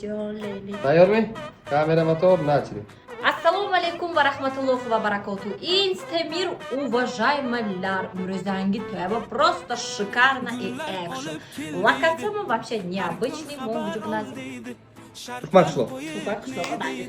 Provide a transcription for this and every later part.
Leylican leyli. Tayyor mi? Kamera motor начали. Assalomu alaykum va rahmatullohi va barakatuh. Инстамир, уважаемые мурзанги, это просто шикарно и экшен. Локация мы вообще необычный, мы в гимназии. Tutmak şlo. Супер, что подали.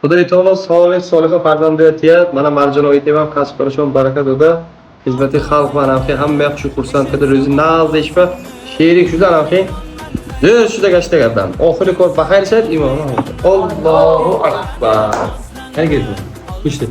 Xudoy taolo sog'lik soliha farzandiyat, mana Marjona oytimam kasb qilishim barakat eda. Hizmeti xalq va namxi hamma yaxshi xursand qildi. O'zi nazishba sherik shudan namxi. Dur shuda gashta gardan. Oxiri ko'r baxayr shart imom. Allohu akbar. Herkes. İşte.